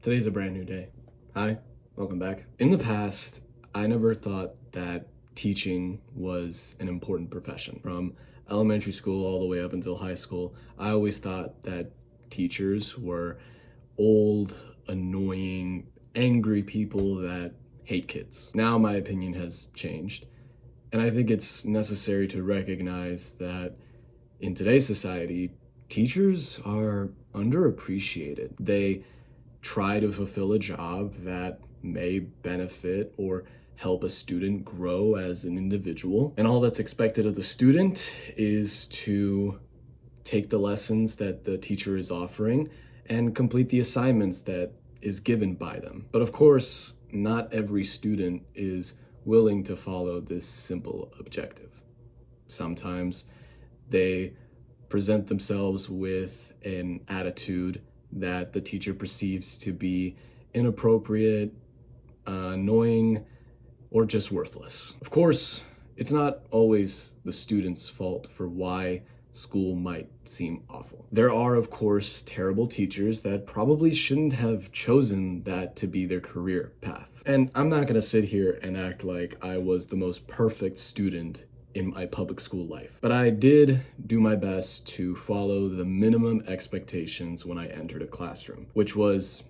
Today's a brand new day. Hi, welcome back. In the past, I never thought that teaching was an important profession. From elementary school all the way up until high school, I always thought that teachers were old, annoying, angry people that hate kids. Now my opinion has changed, and I think it's necessary to recognize that in today's society, teachers are underappreciated. They try to fulfill a job that may benefit or help a student grow as an individual. And all that's expected of the student is to take the lessons that the teacher is offering and complete the assignments that is given by them. But of course, not every student is willing to follow this simple objective. Sometimes they present themselves with an attitude that the teacher perceives to be inappropriate, annoying, or just worthless. Of course, it's not always the student's fault for why school might seem awful. There are, of course, terrible teachers that probably shouldn't have chosen that to be their career path. And I'm not gonna sit here and act like I was the most perfect student in my public school life. But I did do my best to follow the minimum expectations when I entered a classroom, which was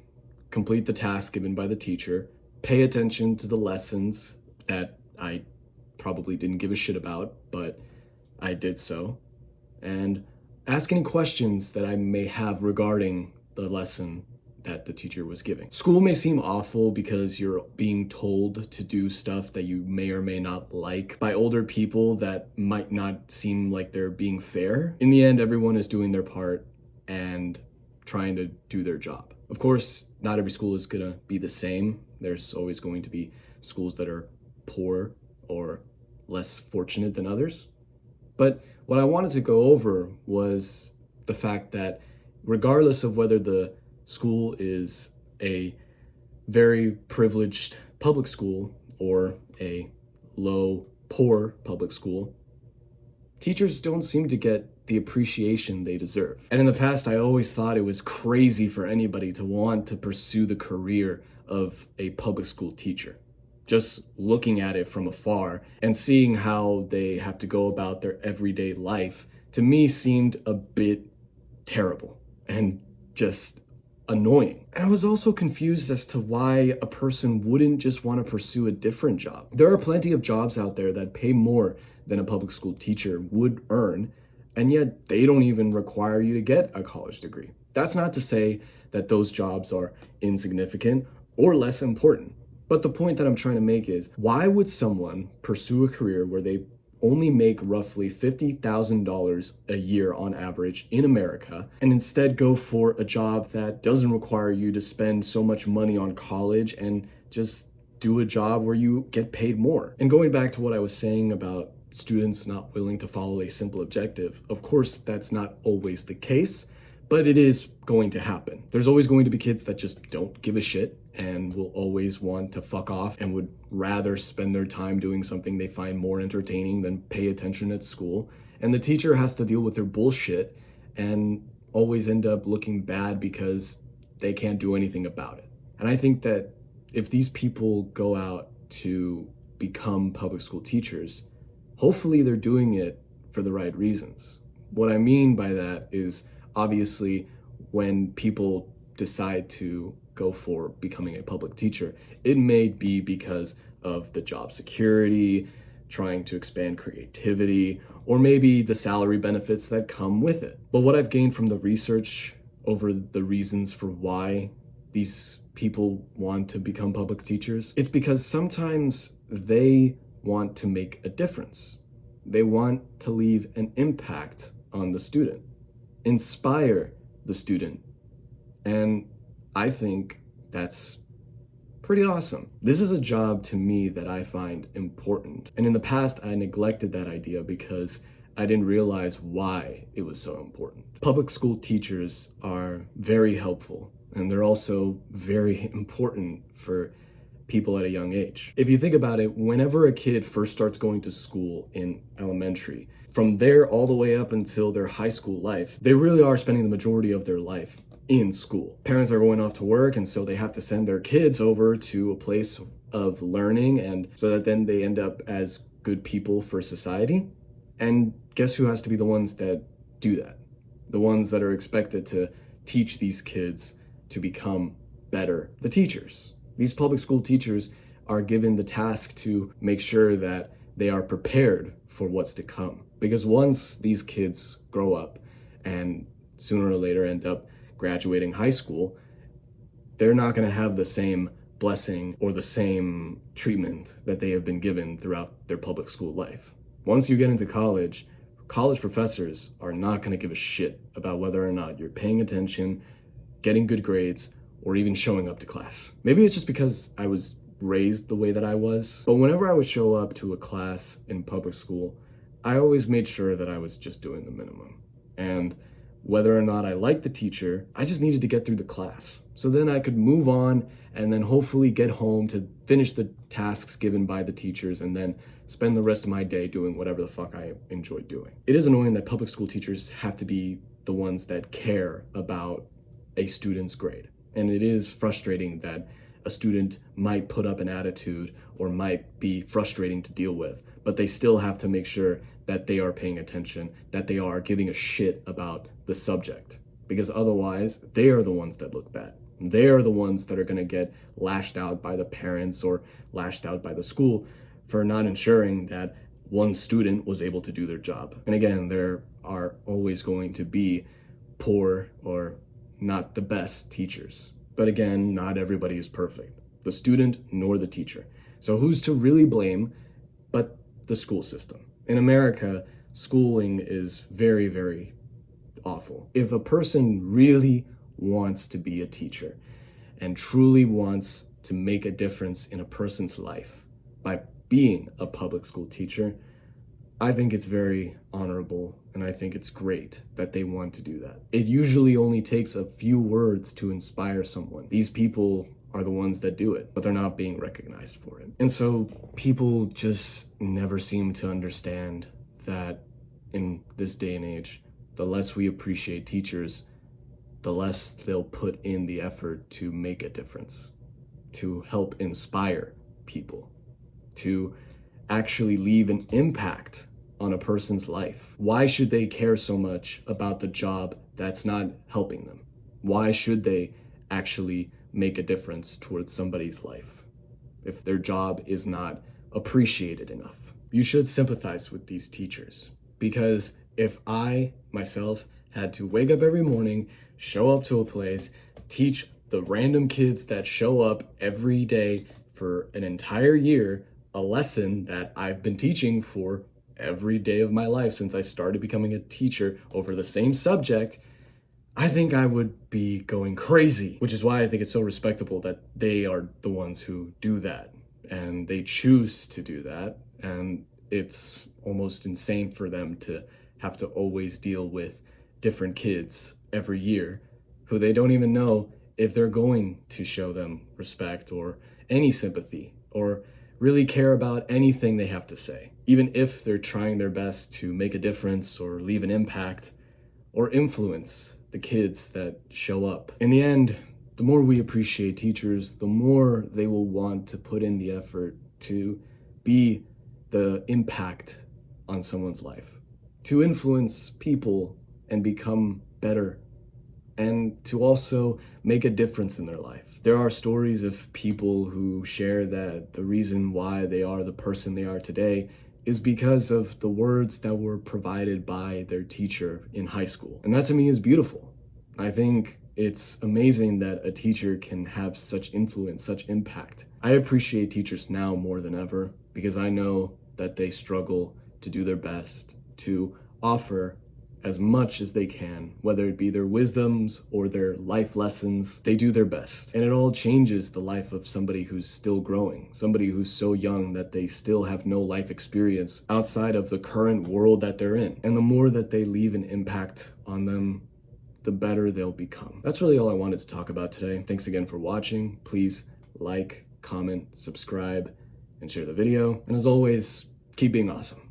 complete the task given by the teacher, pay attention to the lessons that I probably didn't give a shit about, but I did so, and ask any questions that I may have regarding the lesson that the teacher was giving. School may seem awful because you're being told to do stuff that you may or may not like by older people that might not seem like they're being fair. In the end, everyone is doing their part and trying to do their job. Of course, not every school is gonna be the same. There's always going to be schools that are poor or less fortunate than others. But what I wanted to go over was the fact that regardless of whether the school is a very privileged public school or a low, poor public school, teachers don't seem to get the appreciation they deserve. And in the past, I always thought it was crazy for anybody to want to pursue the career of a public school teacher. Just looking at it from afar and seeing how they have to go about their everyday life, to me seemed a bit terrible and just annoying. And I was also confused as to why a person wouldn't just want to pursue a different job. There are plenty of jobs out there that pay more than a public school teacher would earn, and yet they don't even require you to get a college degree. That's not to say that those jobs are insignificant or less important. But the point that I'm trying to make is, why would someone pursue a career where they only make roughly $50,000 a year on average in America, and instead go for a job that doesn't require you to spend so much money on college and just do a job where you get paid more? And going back to what I was saying about students not willing to follow a simple objective, of course, that's not always the case, but it is going to happen. There's always going to be kids that just don't give a shit and will always want to fuck off and would rather spend their time doing something they find more entertaining than pay attention at school. And the teacher has to deal with their bullshit and always end up looking bad because they can't do anything about it. And I think that if these people go out to become public school teachers, hopefully they're doing it for the right reasons. What I mean by that is, obviously, when people decide to go for becoming a public teacher, it may be because of the job security, trying to expand creativity, or maybe the salary benefits that come with it. But what I've gained from the research over the reasons for why these people want to become public teachers, it's because sometimes they want to make a difference. They want to leave an impact on the student, inspire the student. And I think that's pretty awesome. This is a job to me that I find important. And in the past, I neglected that idea because I didn't realize why it was so important. Public school teachers are very helpful, and they're also very important for people at a young age. If you think about it, whenever a kid first starts going to school in elementary, from there all the way up until their high school life, they really are spending the majority of their life in school. Parents are going off to work, and so they have to send their kids over to a place of learning, and so that then they end up as good people for society. And guess who has to be the ones that do that? The ones that are expected to teach these kids to become better. The teachers. These public school teachers are given the task to make sure that they are prepared for what's to come. Because once these kids grow up and sooner or later end up graduating high school, they're not going to have the same blessing or the same treatment that they have been given throughout their public school life. Once you get into college professors are not going to give a shit about whether or not you're paying attention, getting good grades, or even showing up to class. Maybe it's just because I was raised the way that I was, but whenever I would show up to a class in public school, I always made sure that I was just doing the minimum. And whether or not I liked the teacher, I just needed to get through the class. So then I could move on and then hopefully get home to finish the tasks given by the teachers and then spend the rest of my day doing whatever the fuck I enjoy doing. It is annoying that public school teachers have to be the ones that care about a student's grade. And it is frustrating that a student might put up an attitude or might be frustrating to deal with, but they still have to make sure that they are paying attention, that they are giving a shit about the subject, because otherwise they are the ones that look bad. They are the ones that are going to get lashed out by the parents or lashed out by the school for not ensuring that one student was able to do their job. And again, there are always going to be poor or not the best teachers. But again, not everybody is perfect, the student nor the teacher. So who's to really blame but the school system? In America, schooling is very, very awful. If a person really wants to be a teacher and truly wants to make a difference in a person's life by being a public school teacher, I think it's very honorable and I think it's great that they want to do that. It usually only takes a few words to inspire someone. These people are the ones that do it, but they're not being recognized for it. And so people just never seem to understand that in this day and age, the less we appreciate teachers, the less they'll put in the effort to make a difference, to help inspire people, to actually leave an impact on a person's life. Why should they care so much about the job that's not helping them? Why should they actually make a difference towards somebody's life if their job is not appreciated enough? You should sympathize with these teachers, because if I myself had to wake up every morning, show up to a place, teach the random kids that show up every day for an entire year a lesson that I've been teaching for every day of my life since I started becoming a teacher over the same subject, I think I would be going crazy, which is why I think it's so respectable that they are the ones who do that and they choose to do that. And it's almost insane for them to have to always deal with different kids every year who they don't even know if they're going to show them respect or any sympathy or really care about anything they have to say, even if they're trying their best to make a difference or leave an impact or influence the kids that show up. In the end, the more we appreciate teachers, the more they will want to put in the effort to be the impact on someone's life, to influence people and become better, and to also make a difference in their life. There are stories of people who share that the reason why they are the person they are today is because of the words that were provided by their teacher in high school. And that to me is beautiful. I think it's amazing that a teacher can have such influence, such impact. I appreciate teachers now more than ever because I know that they struggle to do their best to offer as much as they can, whether it be their wisdoms or their life lessons. They do their best. And it all changes the life of somebody who's still growing, somebody who's so young that they still have no life experience outside of the current world that they're in. And the more that they leave an impact on them, the better they'll become. That's really all I wanted to talk about today. Thanks again for watching. Please like, comment, subscribe, and share the video. And as always, keep being awesome.